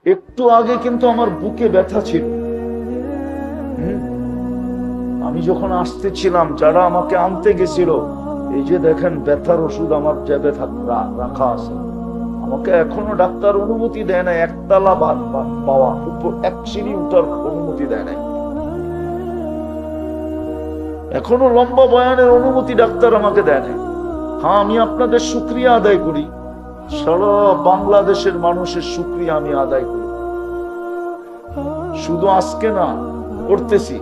একটু আগে কিন্তু আমার বুকে ব্যথা ছিল। আমি যখন আসতেছিলাম, যারা আমাকে আনতে গেছিল, এই যে দেখেন ব্যথার ওষুধ আমার জ্যাবে রাখা আছে। আমাকে এখনো ডাক্তার অনুমতি দেয় না একতলা পাওয়া, উপর এক সিঁড়ি উঠার অনুমতি দেয় নাই। এখনো লম্বা বয়ানের অনুমতি ডাক্তার আমাকে দেয় নাই। হ্যাঁ, আমি আপনাদের শুকরিয়া আদায় করি, সারা বাংলাদেশের মানুষের শুকরিয়া আমি আদায় করি। শুধু আজকে না, করতেছি।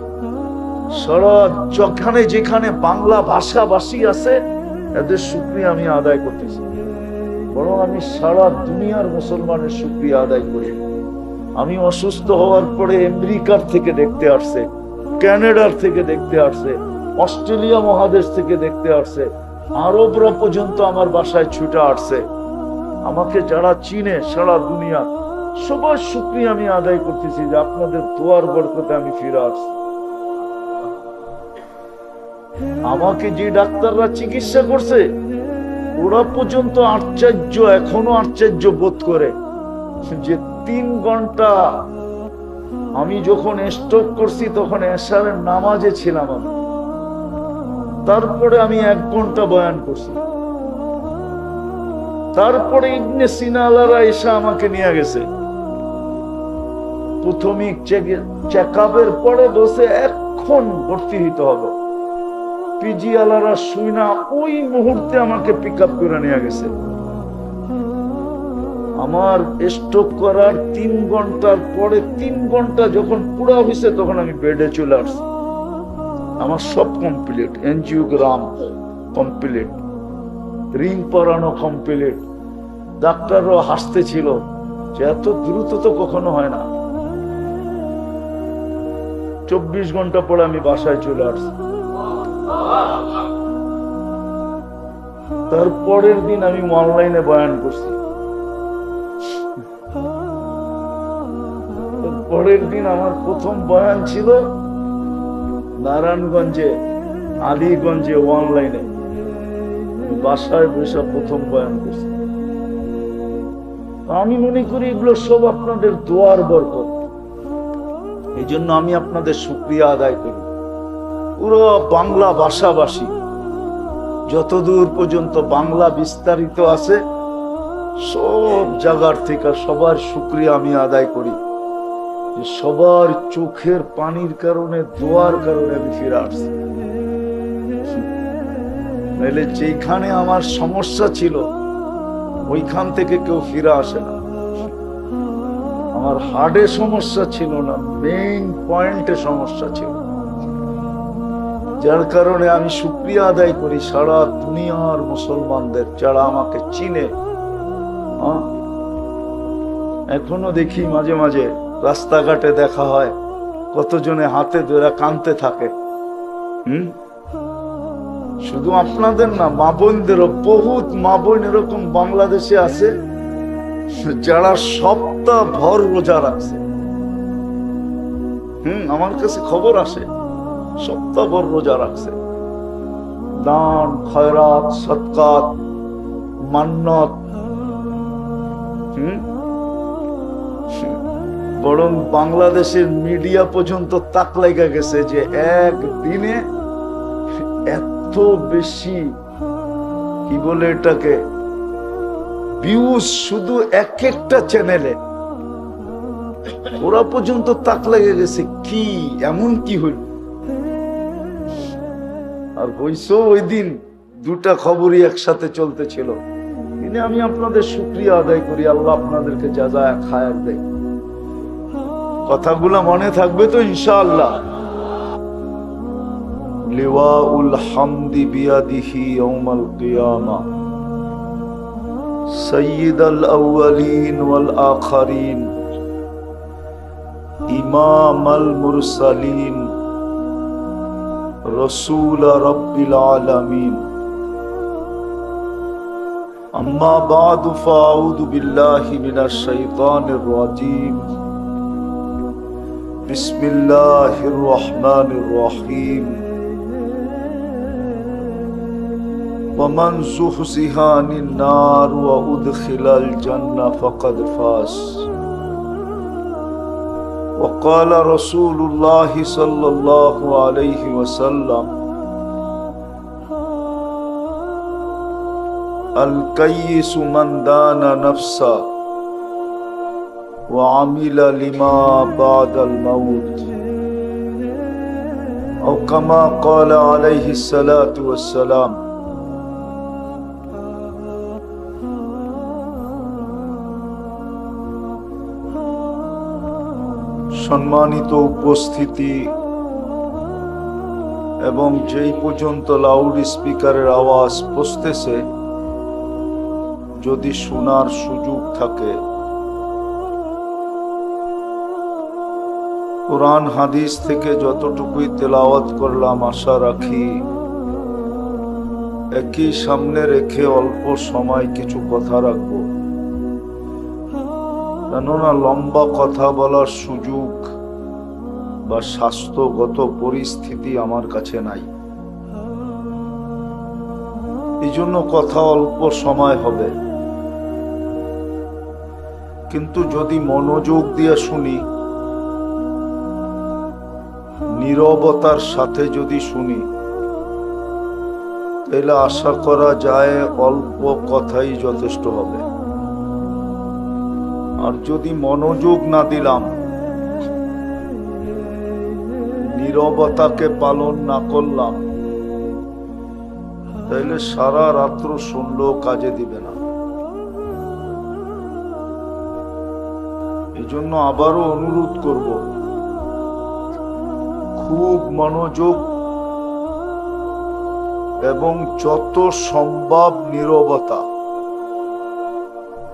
সারা যেখানে যেখানে বাংলা ভাষাভাষী আছে, এদের শুকরিয়া আমি আদায় করতেছি। বরং আমি সারা দুনিয়ার মুসলমানের শুকরিয়া আদায় করি। আমি অসুস্থ হওয়ার পরে আমেরিকার থেকে দেখতে আসছে, কানাডার থেকে দেখতে আসছে, অস্ট্রেলিয়া মহাদেশ থেকে দেখতে আসছে, আরবরা পর্যন্ত আমার বাসায় ছুটে আসছে। আমাকে যারা চিনে সারা দুনিয়া, সবার শুকরিয়া আমি আদায় করতেছি যে আপনাদের দোয়ার বরকতে আমি ফিরে আসছি। আমাকে যে ডাক্তাররা চিকিৎসা করছে, ওরা পর্যন্ত আশ্চর্য, এখনো আশ্চর্য বোধ করে যে 3 ঘন্টা, আমি যখন স্ট্রোক করছি তখন এশারের নামাজে ছিলাম আমি, তারপরে আমি 1 ঘন্টা বয়ান করছি। তারপরে ইবনে সিনা আলারা এসে আমাকে নিয়ে গেছে প্রাথমিক চেকআপের পরে, বসে এখন ভর্তি হইতে হবে। পিজি আলারা শুই না, ওই মুহূর্তে আমাকে পিক আপ করে নিয়ে গেছে। আমার স্ট্রোক করার 3 ঘন্টার পরে, 3 ঘন্টা যখন পুরা হয়েছে, তখন আমি বেডে চলে আসছি। আমার সব কমপ্লিট, এনজিওগ্রাম কমপ্লিট, রিং পরানো কমপ্লিট। ডাক্তাররাও হাসতে ছিল যে এত দ্রুত তো কখনো হয় না। 24 ঘন্টা পরে আমি বাসায় চলে আসছি। তারপরের দিন আমি অনলাইনে বয়ান করছি। পরের দিন আমার প্রথম বয়ান ছিল নারায়ণগঞ্জে, আলীগঞ্জে, অনলাইনে। বাসায় বসে প্রথম বয়ান করছি। আমি মনে করি এগুলো সব আপনাদের দোয়ার বরকত। এই জন্য আমি আপনাদের শুকরিয়া আদায় করি। পুরো বাংলা ভাষাভাষী যতদূর পর্যন্ত বাংলা বিস্তারিত আছে, সব জায়গার থেকে সবার শুকরিয়া আমি আদায় করি যে সবার চোখের পানির কারণে, দোয়ার কারণে আমি ফিরে আসছি। নাহলে যেখানে আমার সমস্যা ছিল ওইখান থেকে কেউ ফিরে আসে না। আমার হার্টে সমস্যা ছিল না, মেইন পয়েন্টে সমস্যা ছিল, যার কারণে আমি শুকরিয়া আদায় করি সারা দুনিয়ার মুসলমানদের যারা আমাকে চিনে। এখনো দেখি মাঝে মাঝে রাস্তাঘাটে দেখা হয়, কতজনে হাতে ধরে কাঁদতে থাকে। শুধু আপনাদের না, মা বোনদেরও, বহুত মা বোন এরকম বাংলাদেশে আছে যারা সপ্তাহ ভর রোজা রাখছে। আমার কাছে খবর আসে, সপ্তাহ ভর রোজা রাখছে। দান, খয়রাত, সদকাত, মান্নত। বরং বাংলাদেশের মিডিয়া পর্যন্ত তাক লাগা গেছে যে একদিনে এত বেশি, কি বলে এটাকে, ভিউজ শুধু এক একটা চ্যানেলে। ওরা পর্যন্ত তাক লেগে গেছে, কি এমন কি হইল। আর হইছো ওই দিন 2টা খবরই একসাথে চলতেছিল। আমি আপনাদের শুকরিয়া আদায় করি, আল্লাহ আপনাদেরকে জাযায়ে খায়ের দেয়। কথাগুলো মনে থাকবে তো ইনশাআল্লাহ। লিওয়াউল হামদি বিয়াদিহি ইয়াউমাল কিয়ামা সাইয়্যিদুল আউওয়ালিন ওয়াল আখিরিন ইমামাল মুরসালিন রাসূল রাব্বিল আলামিন। أما بعد فأعوذ بالله من الشيطان الرجيم. بسم الله الرحمن الرحيم. ومن زحزح عن النار وأدخل الجنة فقد فاز. صدق الله العظيم. أعوذ بالله من الشيطان الرجيم. بسم الله الرحمن الرحيم. ومن زحزح عن النار وأدخل الجنة فقد فاز. وقال رسول الله صلى الله عليه وسلم الكيس من دان نفسه وعمل لما بعد الموت أو كما قال عليه الصلاة والسلام সম্মানিত উপস্থিতি এবং যেই পর্যন্ত লাউড স্পিকারের আওয়াজ পৌঁছতেছে যদি শোনার সুযোগ থাকে, কোরআন হাদিস থেকে যতটুকুই তেলাওয়াত করলাম আশা রাখি একই সামনে রেখে অল্প সময় কিছু কথা রাখবো, কেননা লম্বা কথা বলার সুযোগ বা স্বাস্থ্যগত পরিস্থিতি আমার কাছে নাই। এই জন্য কথা অল্প সময় হবে, কিন্তু যদি মনোযোগ দিয়ে শুনি, নীরবতার সাথে যদি শুনি, তাহলে আশা করা যায় অল্প কথাই যথেষ্ট হবে। আর যদি মনোযোগ না দিলাম, নীরবতাকে পালন না করলাম, তাহলে সারা রাত্র শুনলেও কাজে দিবে না। এই জন্য আবারও অনুরোধ করব, খুব মনোযোগ এবং যত সম্ভব নীরবতা,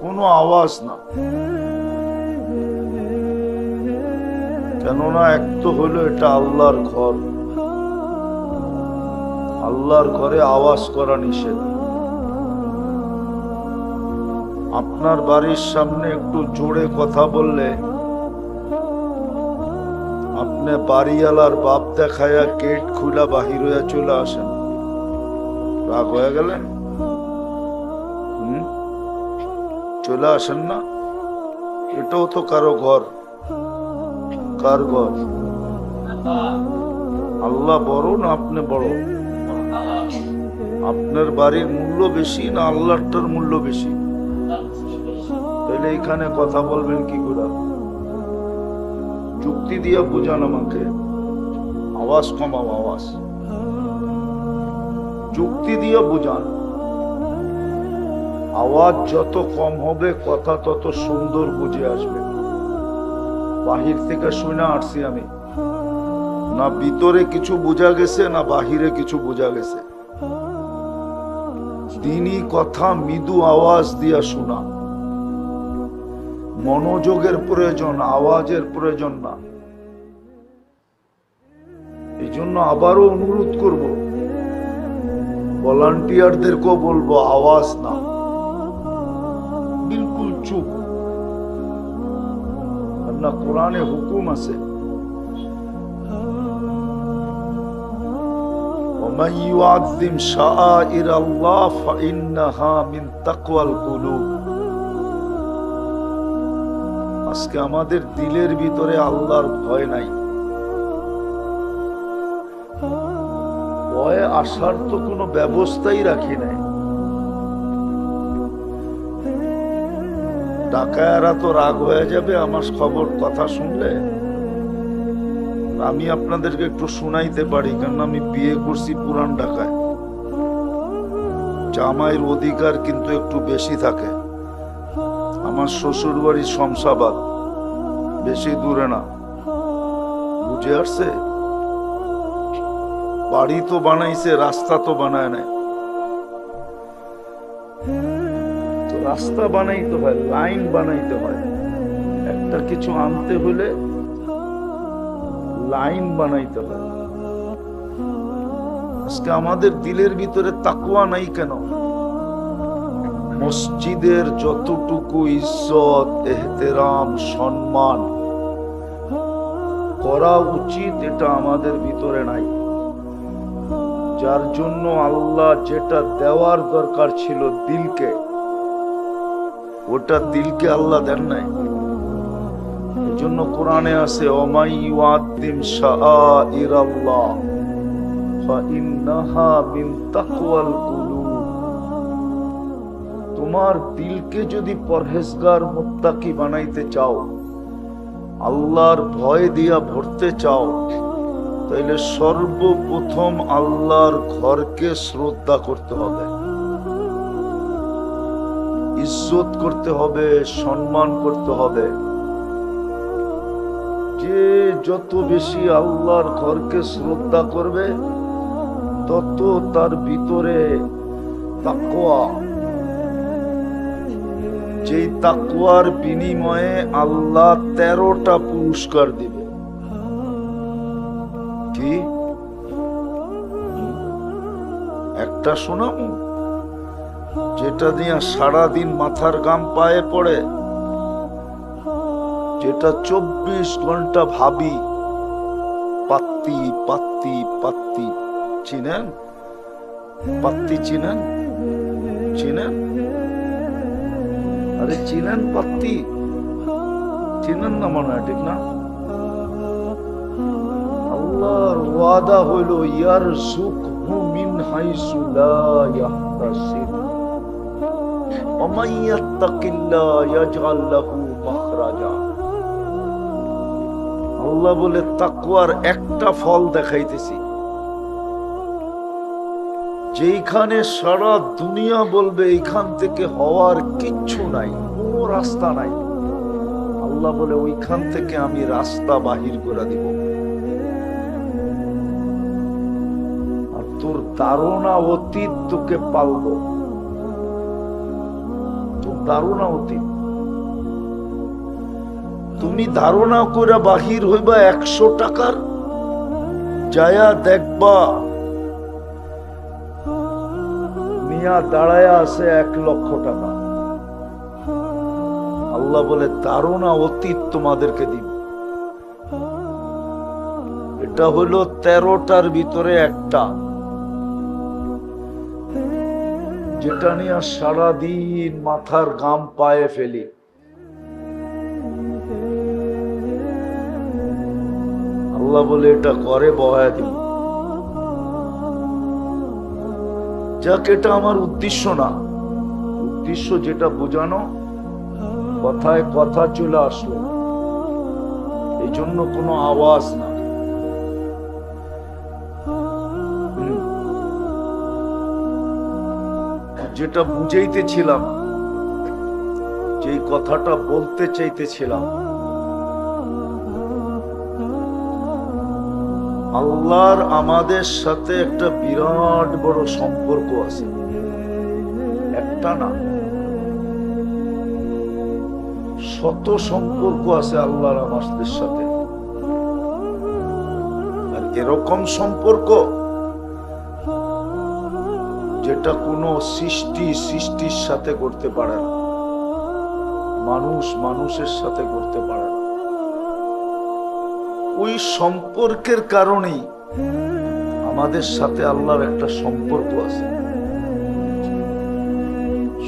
কোনো আওয়াজ না। কেননা এক তো হলো এটা আল্লাহর ঘর, আল্লাহর ঘরে আওয়াজ করা নিষেধ। আপনার বাড়ির সামনে একটু জোরে কথা বললে আপনি বাড়িওয়ালার বাপ দেখায়া গেট খুলা বাহির হয়ে চলে আসেন, রাগ হয়ে গেলেন, চলে আসেন না? এটাও তো কারো ঘর। কার ঘর? আল্লাহ বড় না আপনি বড়? আপনার বাড়ির মূল্য বেশি না আল্লাহটার মূল্য বেশি? তাহলে এখানে কথা বলবেন কি করে? যুক্তি দিয়ে বুঝান আমাকে। আওয়াজ কমাও, আওয়াজ যুক্তি দিয়ে বুঝান। আওয়াজ যত কম হবে কথা তত সুন্দর বুঝে আসবে। বাহির থেকে শুনে আসছি আমি, না ভিতরে কিছু বোঝা গেছে না বাহিরে কিছু বোঝা গেছে। দিনই কথা মৃদু আওয়াজ দিয়া শোনা, মনোযোগের প্রয়োজন, আওয়াজের প্রয়োজন না। এই জন্য আবারও অনুরোধ করব, ভলান্টিয়ারদেরকেও বলবো আওয়াজ না, বিলকুল চুপ। না কোরআনে হুকুম আছে, ومن يعظم شعائر الله فإنها من تقوى القلوب। আজকে আমাদের দিলের ভিতরে আল্লাহর ভয় নাই। ভয় আসার তো কোনো ব্যবস্থাই রাখি নাই। ডাকায়ারা তো রাগ হয়ে যাবে আমার খবর কথা শুনলে। আমি আপনাদেরকে একটু শুনাইতে পারি, কারণ আমি বিয়ে করছি পুরান ঢাকায়। জামাইয়ের অধিকার কিন্তু একটু বেশি থাকে। আমার শ্বশুর বাড়ি শমশাবাদ, বেশি দূরে না, বুঝে আসছে? বাড়ি তো বানাইছে, রাস্তা তো বানায় নাই। তো রাস্তা বানাইতে হয়, লাইন বানাইতে হয়। একটা কিছু আনতে হলে লাইন বানাইতে হয়। আজকে আমাদের দিলের ভিতরে তাকওয়া নাই কেন? মসজিদের যতটুকু ইজ্জত, এহতেরাম, সম্মান করা উচিত এটা আমাদের ভিতরে নাই। যার জন্য আল্লাহ যেটা দেওয়ার দরকার ছিল দিলকে, ওটা দিলকে আল্লাহ দেন নাই। জন্য কোরআনে আছে ওমাই ইউআদ্দিম শাআইরাল্লাহ ফাইন্নাহা মিন তাকওয়াল কুলুব। তোমার দিলকে যদি পরহেজগার মুত্তাকি বানাইতে চাও, আল্লাহর ভয় দিয়া ভরতে চাও, তাইলে সর্বপ্রথম আল্লাহর ঘরকে শ্রদ্ধা করতে হবে, ইজ্জত করতে হবে, সম্মান করতে হবে। যে যত বেশি আল্লাহর ঘরকে শ্রদ্ধা করবে, তত তার ভিতরে তাকওয়া, যেই তাকওয়ার বিনিময়ে আল্লাহ 13টা পুরস্কার দিবে। কি একটা শোনাবো, যেটা দিয়া সারাদিন মাথার গাম পায়ে পড়ে, যেটা 24 ঘন্টা ভাবি, পাত্তি পাত্তি পাত্তি। চিনেন পাত্তি? চিনেন? চিনেন? আরে চিনেন পাত্তি? চিনেন না মনে হয়, ঠিক না? আল্লাহর ওয়াদা হইল ইয়ারযুকহু মিন হাইসু লা ইয়াহতাসিব ওয়া মান ইয়াত্তাকিল্লাহ ইয়াজআল লাহু মাখরাজা। আল্লাহ বলে তাকওয়ার একটা ফল দেখাইতেছি, যেখানে সারা দুনিয়া বলবে এইখান থেকে হওয়ার কিচ্ছু নাই, কোনো রাস্তা নাই, আল্লাহ বলে ওইখান থেকে আমি রাস্তা বাহির করে দিব। আর তোর ধারণা অতীত তোকে পালবো, তোর ধারণা অতীত। তুমি ধারণা করে বাহির হইবা 100 টাকার, যায়া দেখবা মিয়া দাঁড়ায়া আছে 1 লক্ষ টাকা। আল্লাহ বলে ধারণা অতীত তোমাদেরকে দিব। এটা হলো 13টার ভিতরে একটা, যেটা নিয়ে সারাদিন মাথার গাম পায়ে ফেলি। আল্লাহ বলে এটা করে বহায়া দিব। যাক, এটা আমার উদ্দেশ্য না। উদ্দেশ্য যেটা বোঝানো, কথায় কথা চলে আসলো, এই জন্য কোনো আওয়াজ না। যেটা বুঝাইতেছিলাম, যে কথাটা বলতে চাইতেছিলাম, আল্লাহর আমাদের সাথে একটা বিরাট বড় সম্পর্ক আছে, একটা না, শত সম্পর্ক আছে আল্লাহর আমাদের সাথে। আর এরকম সম্পর্ক যেটা কোনো সৃষ্টির সাথে করতে পারে না, মানুষ মানুষের সাথে করতে পারে না। ওই সম্পর্কের কারণেই আমাদের সাথে আল্লাহর একটা সম্পর্ক আছে।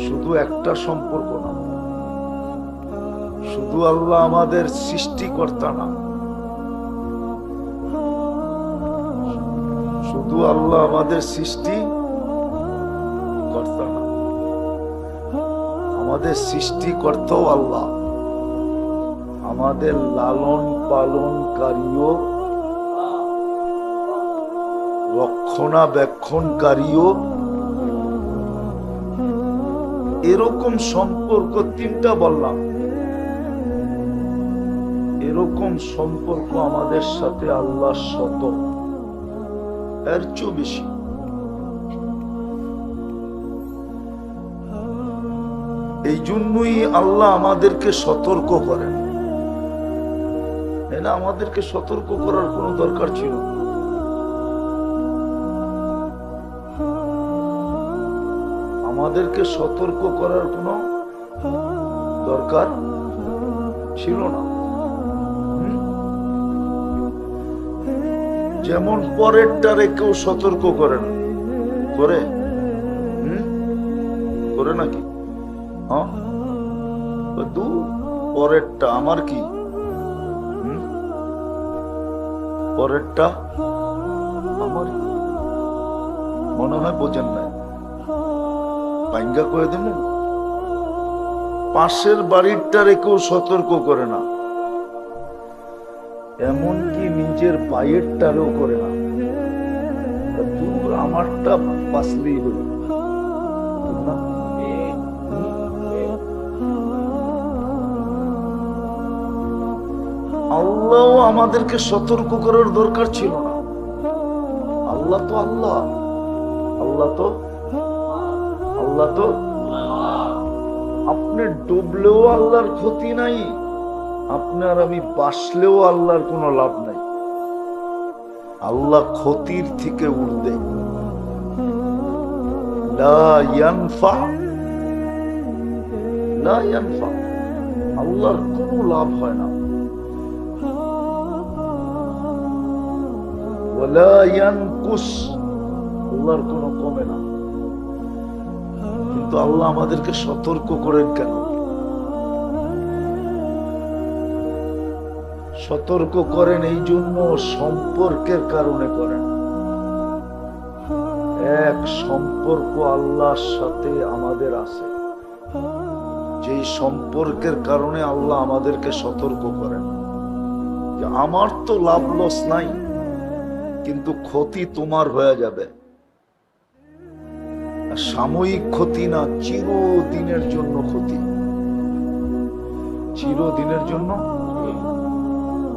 শুধু একটা সম্পর্ক না, শুধু আল্লাহ আমাদের সৃষ্টিকর্তা না, শুধু আল্লাহ আমাদের সৃষ্টিকর্তা না, আমাদের সৃষ্টিকর্তাও আল্লাহ, আমাদের লালন পালনকারীও, রক্ষণাবেক্ষণকারীও। এরকম সম্পর্ক 3টা বললাম, এরকম সম্পর্ক আমাদের সাথে আল্লাহ শত, এর চেয়ে বেশি। এই জন্যই আল্লাহ আমাদেরকে সতর্ক করেন। না, আমাদেরকে সতর্ক করার কোনো দরকার ছিল না। আমাদেরকে সতর্ক করার কোনো দরকার ছিল না। যেমন পরেরটারে কেউ সতর্ক করে না, করে করে নাকি? হ্যাঁ, পরেরটা আমার কি, পরেরটা আমার, মনে হয় বোঝেন নাই, ভাঙ্গা করে দেন। পাশের বাড়িরটারে কেউ সতর্ক করে না, এমনকি নিজের ভাইয়েরটারও করে না। দূর আমারটা বাঁচলেই হল না। আল্লাহ আমাদেরকে সতর্ক করার দরকার ছিল না। আল্লাহ তো আল্লাহ, আল্লাহ তো আল্লাহ তো আপনি ডুবলেও আল্লাহর ক্ষতি নাই, আপনার আমি বাসলেও আল্লাহর কোনো লাভ নাই। আল্লাহ ক্ষতির থেকে উঠবে, লা ইয়ানফা, লা ইয়ানফা, আল্লাহর কোনো লাভ হয় না। ওয়ালা ইয়ানকুস, আল্লাহর কোনো কমে না। কিন্তু আল্লাহ আমাদেরকে সতর্ক করেন কেন? সতর্ক করেন এই জন্য, সম্পর্কের কারণে করেন। এক সম্পর্ক আল্লাহর সাথে আমাদের আছে, যেই সম্পর্কের কারণে আল্লাহ আমাদেরকে সতর্ক করেন যে আমার তো লাভ লস নাই, কিন্তু ক্ষতি তোমার হয়ে যাবে। সাময়িক ক্ষতি না, চিরদিনের জন্য ক্ষতি, চিরদিনের জন্য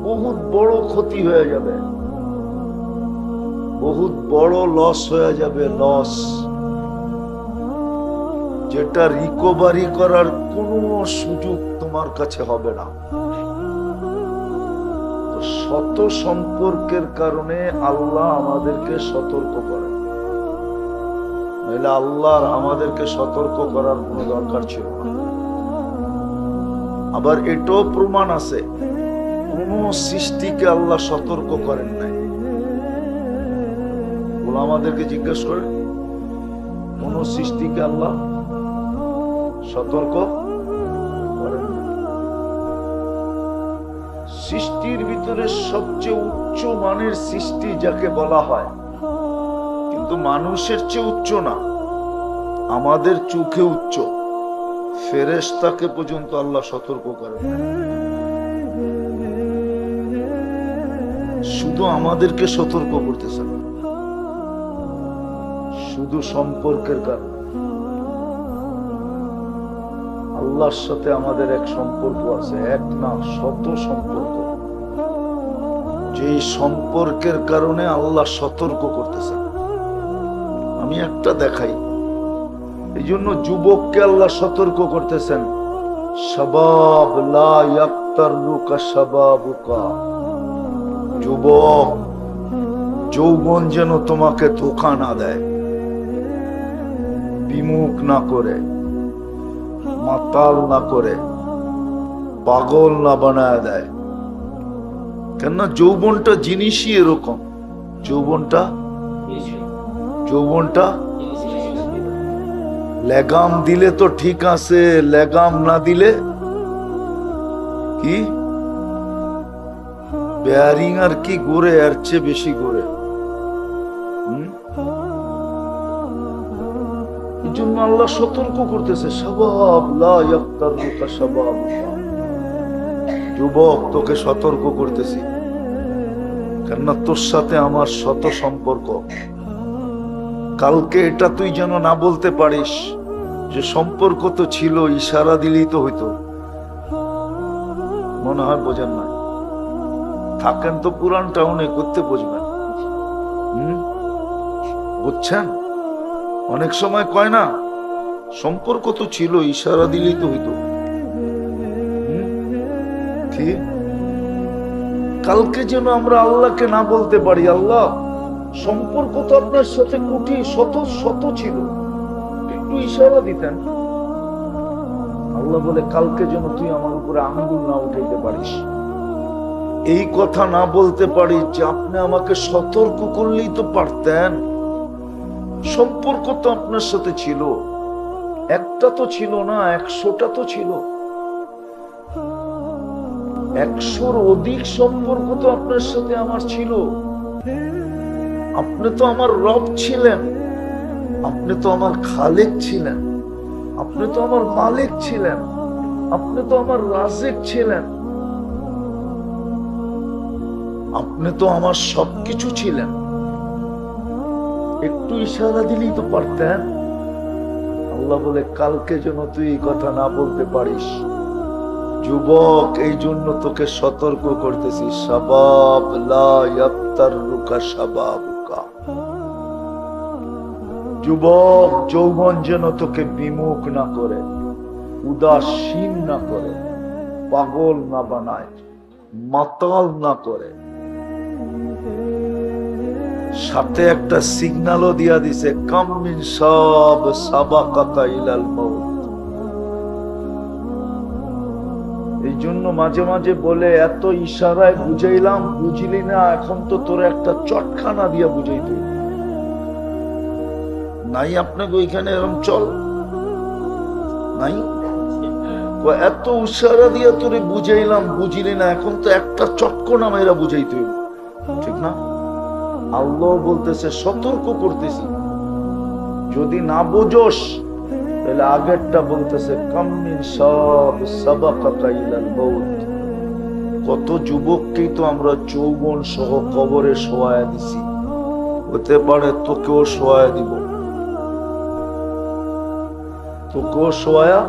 বহুত বড় ক্ষতি হয়ে যাবে, বহুত বড় লস হয়ে যাবে, লস, যেটা রিকভারি করার কোনো সুযোগ তোমার কাছে হবে না। শত সম্পর্কের কারণে আল্লাহ আমাদেরকে সতর্ক করেন, নইলে আল্লাহর আমাদেরকে সতর্ক করার কোনো দরকার ছিল না। আবার এটাও প্রমাণ আছে, কোন সৃষ্টিকে আল্লাহ সতর্ক করেন নাই। বলে আমাদেরকে জিজ্ঞেস করেন, কোন সৃষ্টিকে আল্লাহ সতর্ক করেন নাই। সৃষ্টির ভিতরে সবচেয়ে উচ্চ মানের সৃষ্টি যাকে বলা হয়, কিন্তু মানুষের চেয়ে উচ্চ না, আমাদের চোখে উচ্চ, ফেরেশতাকে পর্যন্ত আল্লাহ সতর্ক করেন না। শুধু আমাদেরকে সতর্ক করতেছেন, শুধু সম্পর্কের কারণে। আল্লাহর সাথে আমাদের এক সম্পর্ক আছে, এক না শত সম্পর্ক, যেই সম্পর্কের কারণে আল্লাহ সতর্ক করতেছেন। আমি একটা দেখাই, এই জন্য যুবককে আল্লাহ সতর্ক করতেছেন, শাবাব লা ইয়াক্তারুকা শাবাবুকা, যুবক যৌবন যেন তোমাকে ধোঁকা না দেয়, বিমুখ না করে, মাতাল না করে, পাগল না বানায় দেয়। কেননা যৌবনটা জিনিসই এরকম, যৌবনটা লেগাম দিলে তো ঠিক আছে, লেগাম না দিলে কি বেয়ারিং আর কি ঘুরে, এর চেয়ে বেশি ঘুরে। এই জন্য আল্লাহ সতর্ক করতেছে, শাবাব লা ইয়াক্তারুকা শাবাবুকা, যুবক তোকে সতর্ক করতেছি, কেননা তোর সাথে আমার শত সম্পর্ক। কালকে এটা তুই যেন না বলতে পারিস যে সম্পর্ক তো ছিল, ইশারা দিলেই তো হইতো। মনে হয় বোঝেন না, থাকেন তো পুরান টাউনে, করতে বুঝবেন। বুঝছেন? অনেক সময় কয় না, সম্পর্ক তো ছিল, ইশারা দিলেই তো হইতো। ঠিক কালকে যেন আমরা আল্লাহকে না বলতে পারি, আল্লাহ সম্পর্ক তো আপনার সাথে কোটি শত শত ছিল, একটু ইশারা দিতেন। আল্লাহ বলে কালকে যেন তুই আমার উপরে আঙ্গুল না উঠাইতে পারিস, এই কথা না বলতে পারি যে আপনি আমাকে সতর্ক করলেই তো পারতেন। সম্পর্ক তো আপনার সাথে ছিল, একটা তো ছিল না, 100টা তো ছিল। 100-র অধিক সম্পর্ক তো আপনার সাথে আমার ছিল। আপনি তো আমার রব ছিলেন, আপনি তো আমার খালেক ছিলেন, আপনি তো আমার মালিক ছিলেন, আপনি তো আমার রাজিক ছিলেন, আপনি তো আমার সবকিছু ছিলেন। একটু ইশারা দিলেই তো পারতেন। আল্লাহ বলে কালকে যেন তুই এই কথা না বলতে পারিস। যুবক, এই জন্য তোকে সতর্ক করতেছি, শাবাব লা ইয়াফতারুকা শাবাবুকা। যুবক, যৌবন যেন তোকে বিমুখ না করে, উদাসীন না করে, পাগল না বানায়, মাতাল না করে। সাথে একটা সিগন্যালও দিয়া দিছে, কাম মিন শাব সাবাকাতা ইলাল মাউত। এই জন্য মাঝে মাঝে বলে, এত ইশারায় বুঝাইলাম, বুঝলি না, এখন তো তোর একটা চটখানা দিয়া বুঝাইতে নাই। আপনাকে ওইখানে এরকম চল নাই, এত ইশারা দিয়া তোরে বুঝাইলাম, বুঝলি না, এখন তো একটা চটকনা মেয়েরা বুঝাইতে, ঠিক না? আল্লাহ বলতেছে, সতর্ক করতেছি, যদি না বোঝোস তাহলে আগেরটা বলতেছে, কাম মিন শাব সাবাকাতা ইলাল মাউত। কত যুবককেই তো আমরা যৌবন সহ কবরে শোয়ায়া দিছি, হতে পারে তোকেও শোয়ায়া দিব, তোকেও শোয়ায়া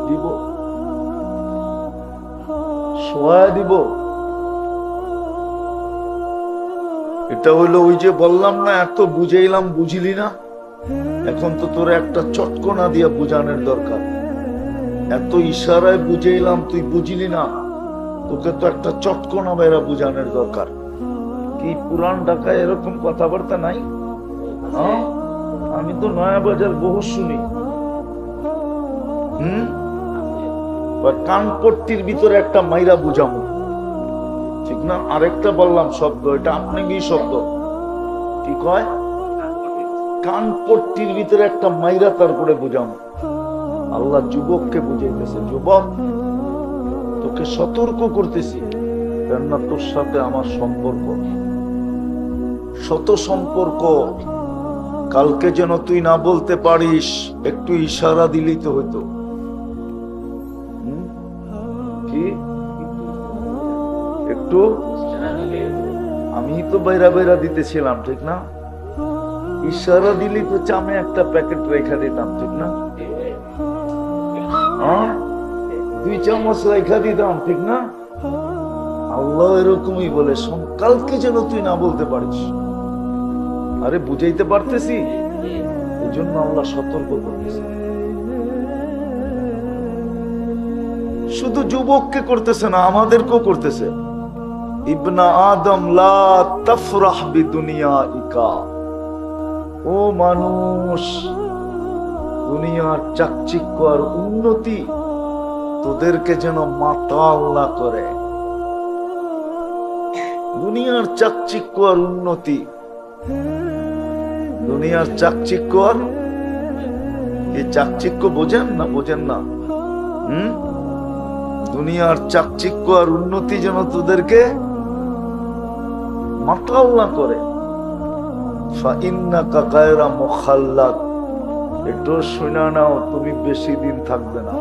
দিব, শোয়ায়া দিব। এটা হইলো ওই যে বললাম না, এত বুঝাইলাম, বুঝলি না, এখন তো তোর একটা চটকনা দিয়া বুঝানোর দরকার। এত ইশারায় বুঝাইলাম, তুই বুঝলি না, তোকে তো একটা চটকনা মেয়েরা বুঝানোর দরকার। কি পুরান ঢাকায় এরকম কথাবার্তা নাই? আমি তো নয়া বাজার বহু শুনি। কানপট্টির ভিতরে একটা মাইরা বুঝামো, ঠিক না? আরেকটা বললাম শব্দ, এটা আপনাকে শব্দ কি কয়, কানপট্টির ভিতরে একটা মাইরা তারপরে বুঝামো। আল্লাহ যুবককে বুঝাইতেছে, যুবক তোকে সতর্ক করতেছি, কেননা তোর সাথে আমার সম্পর্ক, শত সম্পর্ক। কালকে যেন তুই না বলতে পারিস, একটু ইশারা দিলেই তো হইতো। কি একটু, আমি তো বাইরা বাইরা দিতেছিলাম, ঠিক না? ইশারা দিলি তো চামে একটা প্যাকেট রেখা দিতাম, ঠিক না? 2 চামচ রেখা দিতাম, ঠিক না? আল্লাহ এরকমই বলে, কালকে যেন তুই না বলতে পারিস। আরে বুঝাইতে পারতেছি, এই জন্য আল্লাহ সতর্ক করতেছে। শুধু যুবককে করতেছে না, আমাদেরকেও করতেছে। ইবনা আদম লা তাফরাহ বিদুনিয়াইকা, ও মানুষ, দুনিয়ার চাকচিক্য আর উন্নতি তোদেরকে যেন মাতাল না করে। দুনিয়ার চাকচিক্য আর উন্নতি, দুনিয়ার চাকচিক্য আর, এই চাকচিক্য বোঝেন না? বোঝেন না? দুনিয়ার চাকচিক্য আর উন্নতি যেন তোদেরকে মাতাল না করে। ফাইন্নাকা গায়রা মুখাল্লাদ, একটু শুনে নাও, তুমি বেশি দিন থাকবে না,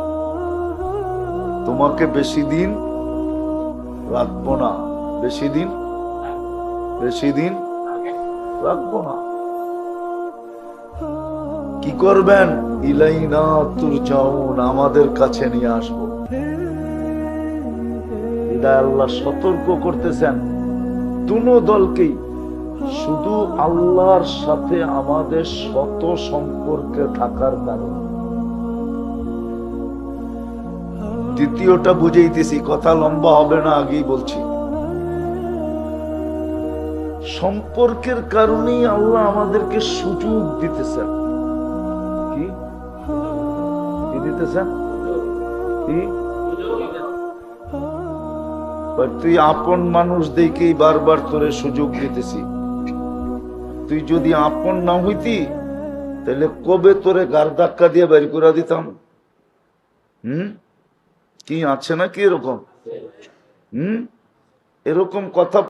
তোমাকে বেশি দিন রাখবো না, বেশি দিন রাখবো না। কি করবেন? ইলাইনা তুরজাউন, আমাদের কাছে নিয়ে আসবো। এটা আল্লাহ সতর্ক করতেছেন দুনো দলকেই, শুধু আল্লাহর সাথে আমাদের শত সম্পর্কে থাকার কারণে। দ্বিতীয়টা বুঝাইতেছি, কথা লম্বা হবে না, আগেই বলছি। সম্পর্কের কারণেই আল্লাহ আমাদেরকে সুযোগ দিতেছেন। কি দিতেছেন? কি? তুই আপন মানুষ দেখেই বারবার তোরে সুযোগ দিতেছি। তুই যদি আপন না হইতি, তাহলে কবে তোরে গার ধাক্কা দিয়ে বের করে দিতাম। কি আছে না কি এরকম? এরকম কথা